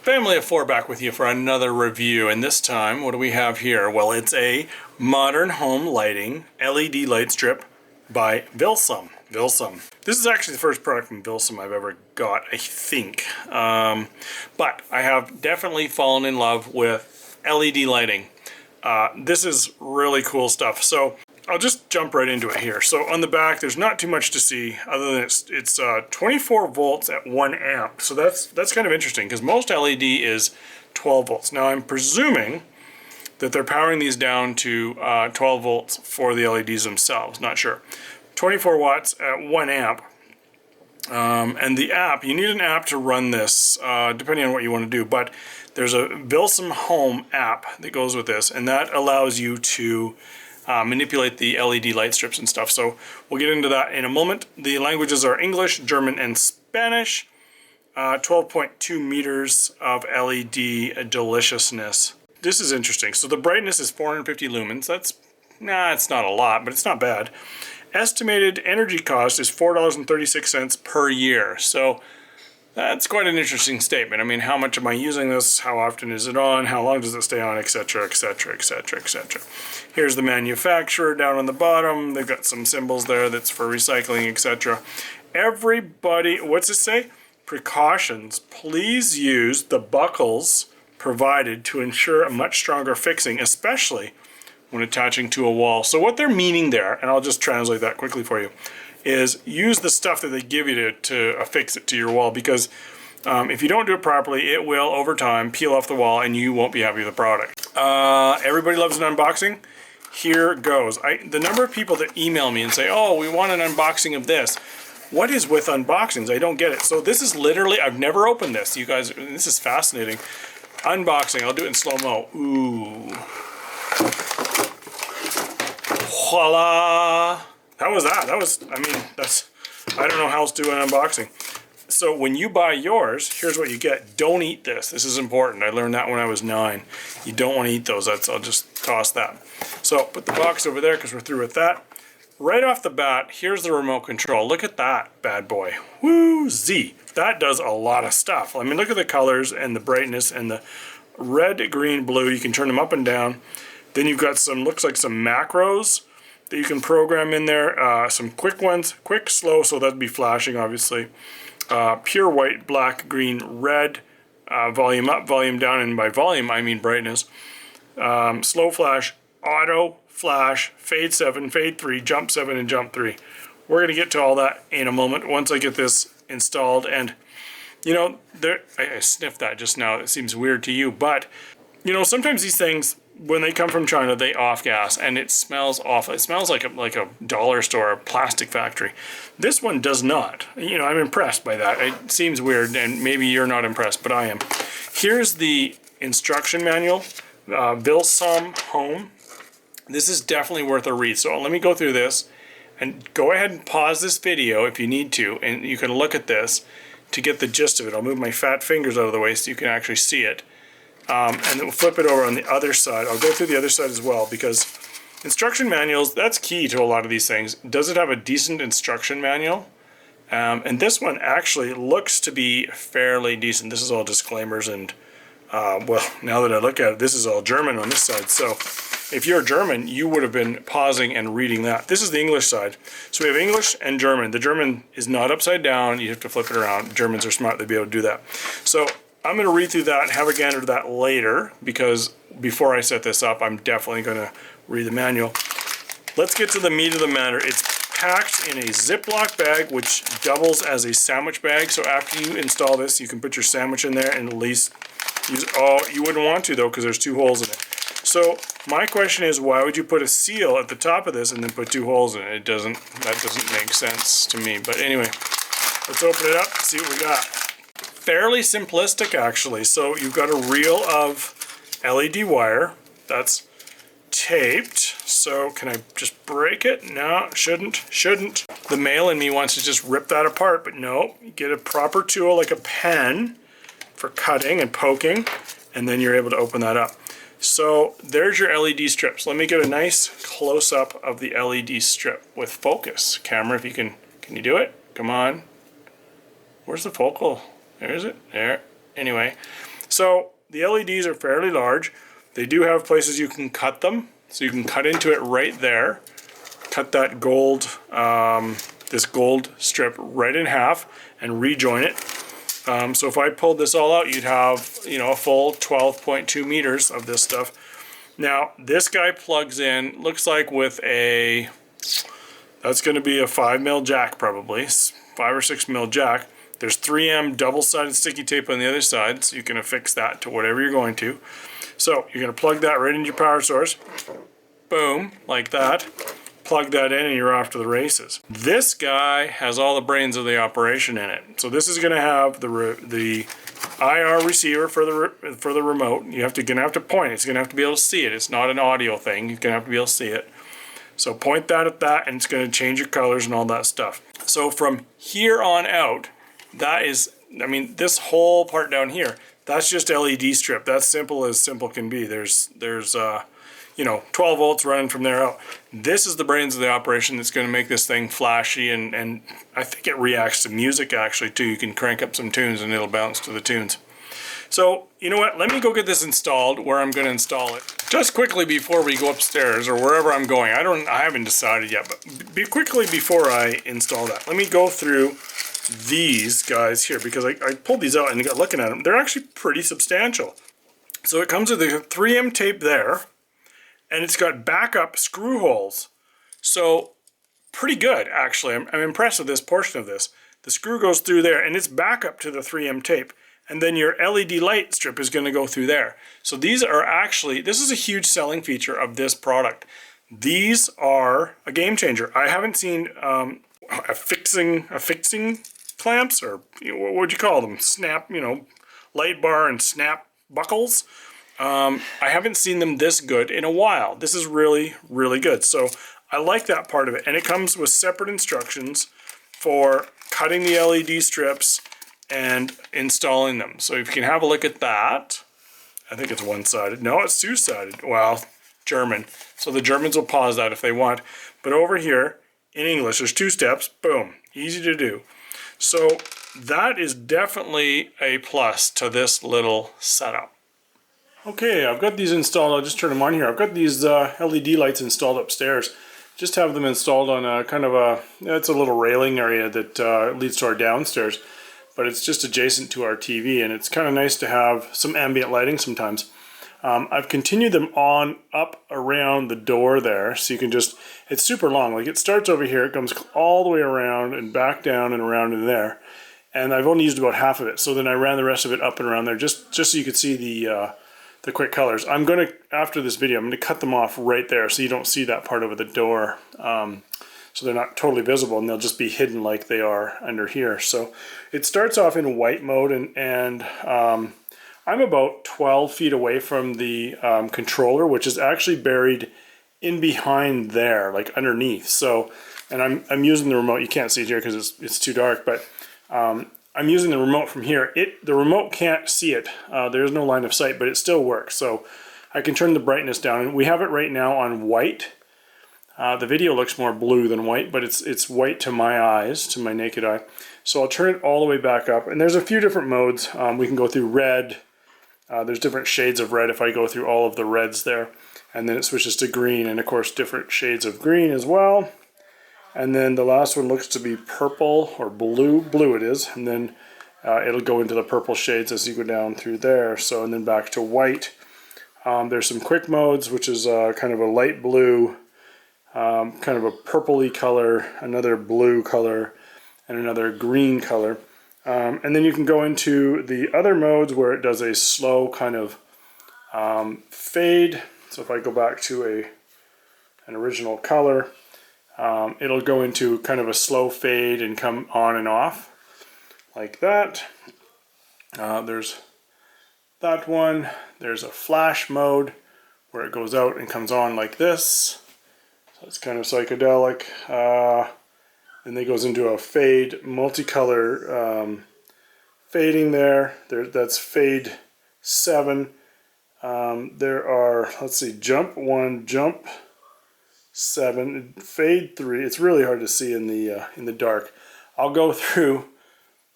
Family of Four back with you for another review, and this time, what do we have here? Well, it's a modern home lighting LED light strip by Vilsom. This is actually the first product from Vilsom I've ever got, I think. But I have definitely fallen in love with LED lighting. This is really cool stuff. So I'll just jump right into it here. So on the back, there's not too much to see other than it's 24 volts at 1 amp. So that's kind of interesting because most LED is 12 volts. Now I'm presuming that they're powering these down to 12 volts for the LEDs themselves. Not sure. 24 watts at 1 amp. And the app, you need an app to run this, depending on what you want to do. But there's a Vilsom Home app that goes with this, and that allows you to manipulate the LED light strips and stuff. So we'll get into that in a moment. The languages are English, German, and Spanish. 12.2 meters of LED deliciousness. This is interesting. So the brightness is 450 lumens. It's not a lot, but it's not bad. Estimated energy cost is $4.36 per year. So that's quite an interesting statement. I mean, how much am I using this? How often is it on? How long does it stay on? Etc, etc, etc, etc. Here's the manufacturer down on the bottom. They've got some symbols there that's for recycling, etc. Everybody, what's it say? Precautions. Please use the buckles provided to ensure a much stronger fixing, especially when attaching to a wall. So what they're meaning there, and I'll just translate that quickly for you, is use the stuff that they give you to affix it to your wall, because if you don't do it properly, it will over time peel off the wall and you won't be happy with the product. Everybody loves an unboxing. Here goes. The number of people that email me and say, oh, we want an unboxing of this. What is with unboxings? I don't get it. So this is literally, I've never opened this. You guys, this is fascinating. Unboxing, I'll do it in slow-mo. Ooh. Voila! That was that. I mean, I don't know how else to do an unboxing. So when you buy yours, here's what you get. Don't eat this. This is important. I learned that when I was 9. You don't want to eat those. I'll just toss that. So put the box over there because we're through with that. Right off the bat, here's the remote control. Look at that bad boy. Woo-zee. That does a lot of stuff. I mean, look at the colors and the brightness and the red, green, blue. You can turn them up and down. Then you've got some, looks like some macros that you can program in there. Some quick ones, quick, slow, so that'd be flashing, obviously. Pure white, black, green, red, volume up, volume down, and by volume I mean brightness. Slow flash, auto, flash, fade 7, fade 3, jump 7, and jump 3. We're going to get to all that in a moment once I get this installed. And, you know, I sniffed that just now. It seems weird to you, but, you know, sometimes these things, when they come from China, they off-gas, and it smells awful. It smells like a dollar store, a plastic factory. This one does not. You know, I'm impressed by that. It seems weird, and maybe you're not impressed, but I am. Here's the instruction manual, Vilsom Home. This is definitely worth a read. So let me go through this, and go ahead and pause this video if you need to, and you can look at this to get the gist of it. I'll move my fat fingers out of the way so you can actually see it. And then we'll flip it over on the other side. I'll go through the other side as well, because instruction manuals, that's key to a lot of these things. Does it have a decent instruction manual? And this one actually looks to be fairly decent. This is all disclaimers, and well, now that I look at it, this is all German on this side. So if you're German, you would have been pausing and reading that. This is the English side. So we have English and German. The German is not upside down. You have to flip it around. Germans are smart. They'd be able to do that. So I'm going to read through that and have a gander to that later, because before I set this up, I'm definitely going to read the manual. Let's get to the meat of the matter. It's packed in a Ziploc bag, which doubles as a sandwich bag. So after you install this, you can put your sandwich in there and at least use, oh, you wouldn't want to though, because there's 2 holes in it. So my question is, why would you put a seal at the top of this and then put 2 holes in it? That doesn't make sense to me. But anyway, let's open it up and see what we got. Fairly simplistic, actually. So you've got a reel of LED wire that's taped. So can I just break it? No, shouldn't. The male in me wants to just rip that apart, but no. You get a proper tool like a pen for cutting and poking, and then you're able to open that up. So there's your LED strips. Let me get a nice close-up of the LED strip with focus. Camera, if you can you do it? Come on. Where's the focal? There is it. There. Anyway, So the LEDs are fairly large. They do have places you can cut them. So you can cut into it right there. Cut that gold, this gold strip right in half and rejoin it. So if I pulled this all out, you'd have, you know, a full 12.2 meters of this stuff. Now, this guy plugs in, looks like with a, that's going to be a 5mm jack probably, 5 or 6mm jack. There's 3M double-sided sticky tape on the other side, so you can affix that to whatever you're going to. So you're going to plug that right into your power source. Boom, like that. Plug that in and you're off to the races. This guy has all the brains of the operation in it. So this is going to have the IR receiver for the remote. Gonna have to point it. It's gonna have to be able to see it. It's not an audio thing. You're gonna have to be able to see it. So point that at that, and it's gonna change your colors and all that stuff. So from here on out, that is, I mean, this whole part down here, that's just LED strip. That's simple as simple can be. There's you know, 12 volts running from there out. This is the brains of the operation that's going to make this thing flashy, and I think it reacts to music actually too. You can crank up some tunes and it'll bounce to the tunes. So, you know what, let me go get this installed where I'm going to install it. Just quickly before we go upstairs or wherever I'm going, I haven't decided yet, but quickly before I install that, let me go through these guys here, because I pulled these out and got looking at them. They're actually pretty substantial. So it comes with the 3M tape there, and it's got backup screw holes. So pretty good, actually. I'm impressed with this portion of this. The screw goes through there, and it's backup to the 3M tape. And then your LED light strip is going to go through there. So these are actually, this is a huge selling feature of this product. These are a game changer. I haven't seen affixing clamps, or what would you call them? Snap, you know, light bar and snap buckles. I haven't seen them this good in a while. This is really, really good. So I like that part of it. And it comes with separate instructions for cutting the LED strips and installing them. So if you can have a look at that. I think it's one-sided. No, it's two-sided. Well, German. So the Germans will pause that if they want. But over here, in English, there's 2 steps. Boom. Easy to do. So that is definitely a plus to this little setup. Okay, I've got these installed. I'll just turn them on here. I've got these LED lights installed upstairs. Just have them installed on a kind of a, it's a little railing area that leads to our downstairs, but it's just adjacent to our TV, and it's kind of nice to have some ambient lighting sometimes. I've continued them on up around the door there, so you can just, it's super long. Like it starts over here, it comes all the way around and back down and around in there. And I've only used about half of it, so then I ran the rest of it up and around there just so you could see the quick colors. I'm going to, after this video, I'm going to cut them off right there so you don't see that part over the door. So they're not totally visible, and they'll just be hidden like they are under here. So it starts off in white mode, and I'm about 12 feet away from the controller, which is actually buried in behind there, like underneath. So, and I'm using the remote. You can't see it here because it's too dark, but I'm using the remote from here. The remote can't see it. There's no line of sight, but it still works. So I can turn the brightness down, and we have it right now on white. The video looks more blue than white, but it's white to my eyes, to my naked eye. So I'll turn it all the way back up, and there's a few different modes. We can go through red. There's different shades of red if I go through all of the reds there, and then it switches to green, and of course different shades of green as well. And then the last one looks to be purple or blue. Blue it is, and then it'll go into the purple shades as you go down through there. So, and then back to white. There's some quick modes, which is kind of a light blue, kind of a purpley color, another blue color, and another green color. And then you can go into the other modes where it does a slow kind of fade. So if I go back to an original color, it'll go into kind of a slow fade and come on and off like that. There's that one. There's a flash mode where it goes out and comes on like this. So it's kind of psychedelic. Then it goes into a fade, multicolor fading there. That's fade 7. There are, let's see, jump 1, jump 7, fade 3. It's really hard to see in the dark. I'll go through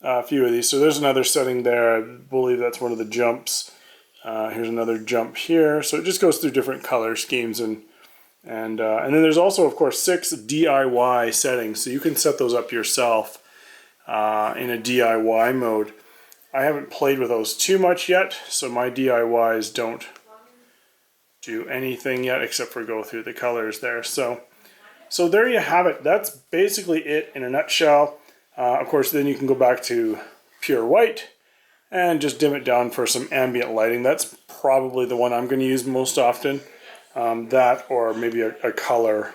a few of these. So there's another setting there. I believe that's one of the jumps. Here's another jump here. So it just goes through different color schemes, and then there's also, of course, 6 DIY settings. So you can set those up yourself in a DIY mode. I haven't played with those too much yet, so my DIYs don't do anything yet except for go through the colors there. So there you have it. That's basically it in a nutshell. Of course, then you can go back to pure white and just dim it down for some ambient lighting. That's probably the one I'm going to use most often. That, or maybe a color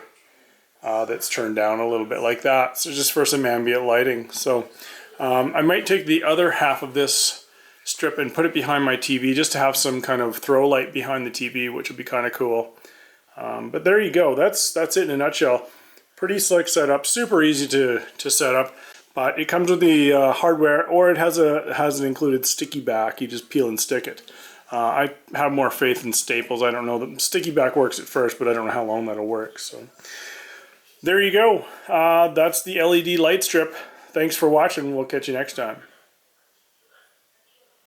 that's turned down a little bit like that. So just for some ambient lighting. So I might take the other half of this strip and put it behind my TV just to have some kind of throw light behind the TV, which would be kind of cool. But there you go. That's it in a nutshell. Pretty slick setup, super easy to set up. But it comes with the hardware, or it has an included sticky back. You just peel and stick it. I have more faith in staples. I don't know. The sticky back works at first, but I don't know how long that'll work. So there you go. That's the LED light strip. Thanks for watching. We'll catch you next time.